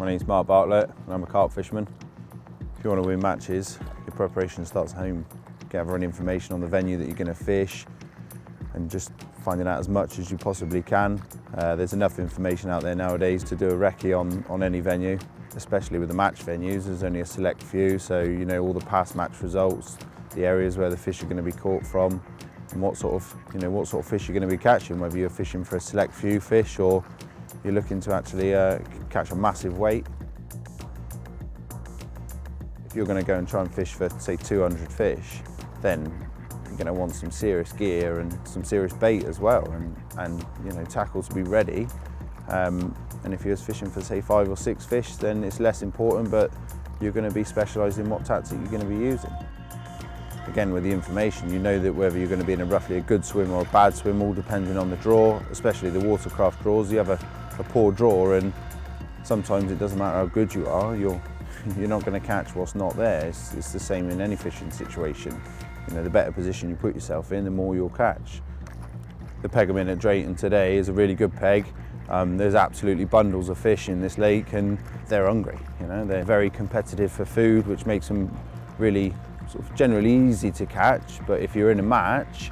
My name's Mark Bartlett and I'm a carp fisherman. If you want to win matches, your preparation starts at home. Gathering information on the venue that you're going to fish and just finding out as much as you possibly can. There's enough information out there nowadays to do a recce on any venue, especially with the match venues. There's only a select few, so you know all the past match results, the areas where the fish are going to be caught from, and what sort of fish you're going to be catching, whether you're fishing for a select few fish or you're looking to actually catch a massive weight. If you're going to go and try and fish for, say, 200 fish, then you're going to want some serious gear and some serious bait as well, and you know, tackle to be ready. And if you're fishing for, say, 5 or 6 fish, then it's less important, but you're going to be specialised in what tactic you're going to be using. Again, with the information, you know that whether you're going to be in a good swim or a bad swim, all depending on the draw, especially the watercraft draws. You have a poor draw, and sometimes it doesn't matter how good you are, you're not going to catch what's not there. It's the same in any fishing situation. You know, the better position you put yourself in, the more you'll catch. The peg I'm in at Drayton today is a really good peg. There's absolutely bundles of fish in this lake, and they're hungry. You know, they're very competitive for food, which makes them really sort of generally easy to catch. But if you're in a match,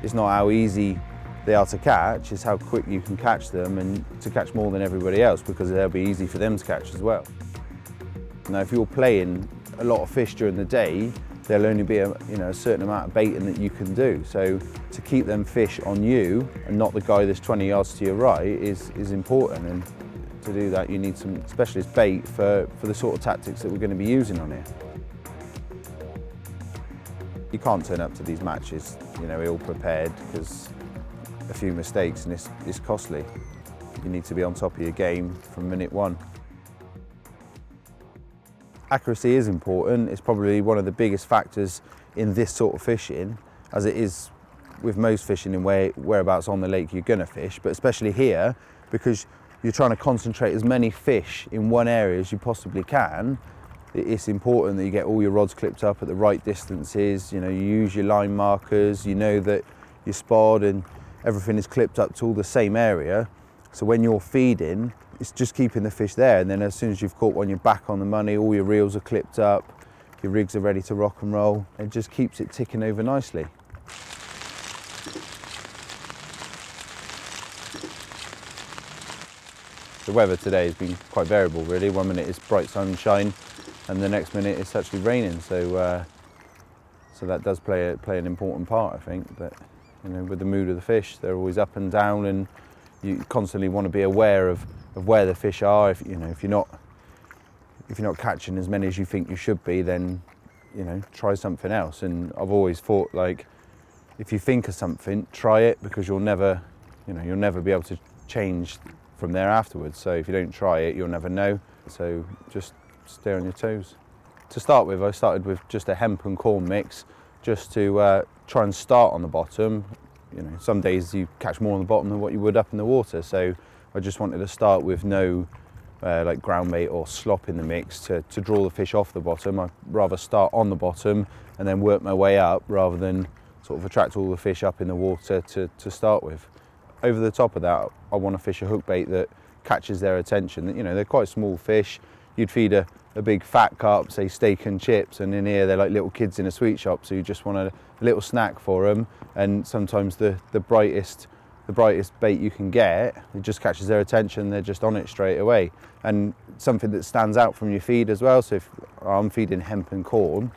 it's not how easy they are to catch, it's how quick you can catch them, and to catch more than everybody else, because they'll be easy for them to catch as well. Now, if you're playing a lot of fish during the day, there'll only be a certain amount of baiting that you can do. So to keep them fish on you and not the guy that's 20 yards to your right is important. And to do that, you need some specialist bait for the sort of tactics that we're going to be using on here. You can't turn up to these matches, you know, ill prepared, because a few mistakes and it's costly. You need to be on top of your game from minute one. Accuracy is important. It's probably one of the biggest factors in this sort of fishing, as it is with most fishing in whereabouts on the lake you're going to fish, but especially here, because you're trying to concentrate as many fish in one area as you possibly can. It's important that you get all your rods clipped up at the right distances. You know, you use your line markers, you know that your spod and everything is clipped up to all the same area. So when you're feeding, it's just keeping the fish there, and then as soon as you've caught one, you're back on the money, all your reels are clipped up, your rigs are ready to rock and roll. It just keeps it ticking over nicely. The weather today has been quite variable really. One minute it's bright sunshine and the next minute it's actually raining, so that does play an important part, I think. But you know, with the mood of the fish, they're always up and down, and you constantly want to be aware of where the fish are. If you're not catching as many as you think you should be, then you know, try something else. And I've always thought, like, if you think of something, try it, because you'll never be able to change from there afterwards. So if you don't try it, you'll never know. So just stay on your toes. To start with, I started with just a hemp and corn mix, just to try and start on the bottom. You know, some days you catch more on the bottom than what you would up in the water, so I just wanted to start with no like ground bait or slop in the mix to draw the fish off the bottom. I'd rather start on the bottom and then work my way up, rather than sort of attract all the fish up in the water to start with. Over the top of that, I want to fish a hook bait that catches their attention. You know, they're quite small fish. You'd feed a big fat carp, say steak and chips, and in here they're like little kids in a sweet shop, so you just want a little snack for them. And sometimes the brightest bait you can get, it just catches their attention, they're just on it straight away. And something that stands out from your feed as well, so if I'm feeding hemp and corn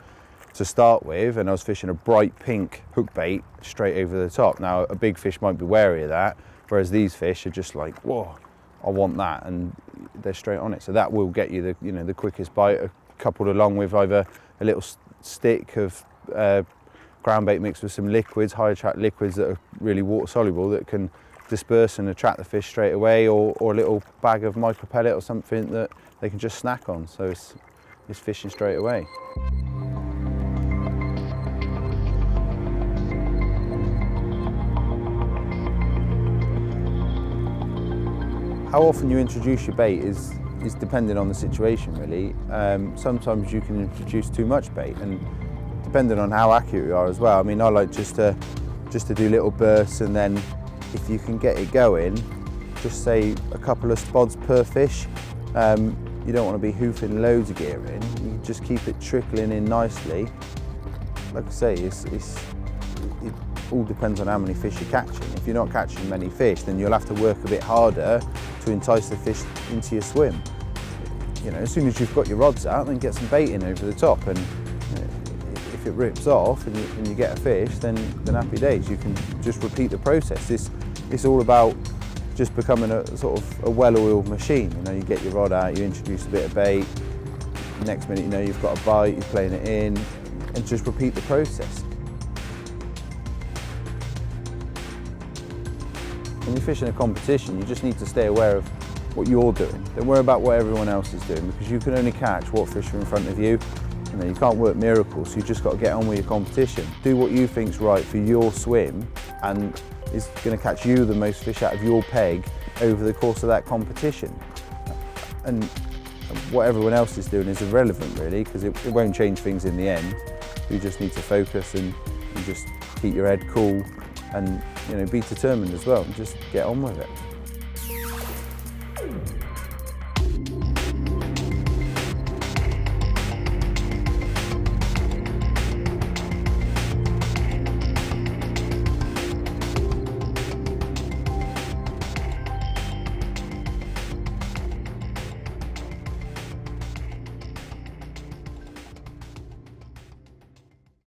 to start with, and I was fishing a bright pink hook bait straight over the top. Now a big fish might be wary of that, whereas these fish are just like, whoa, I want that, and they're straight on it. So that will get you the quickest bite, coupled along with either a little stick of ground bait mixed with some liquids, high attract liquids that are really water soluble, that can disperse and attract the fish straight away, or a little bag of micro pellet or something that they can just snack on. So it's fishing straight away. How often you introduce your bait is dependent on the situation, really. Sometimes you can introduce too much bait, and depending on how accurate you are as well. I mean, I like just to do little bursts, and then if you can get it going, just say a couple of spods per fish. You don't want to be hoofing loads of gear in. You just keep it trickling in nicely. Like I say, it all depends on how many fish you're catching. If you're not catching many fish, then you'll have to work a bit harder to entice the fish into your swim. You know, as soon as you've got your rods out, then get some bait in over the top, and if it rips off and you get a fish, then happy days. You can just repeat the process. It's all about just becoming a sort of a well-oiled machine. You know, you get your rod out, you introduce a bit of bait, next minute you know you've got a bite, you're playing it in, and just repeat the process. When you're fishing a competition, you just need to stay aware of what you're doing. Don't worry about what everyone else is doing, because you can only catch what fish are in front of you. You know, you can't work miracles, so you just got to get on with your competition. Do what you think's right for your swim, and is going to catch you the most fish out of your peg over the course of that competition. And what everyone else is doing is irrelevant really, because it won't change things in the end. You just need to focus and just keep your head cool, and you know, be determined as well, and just get on with it.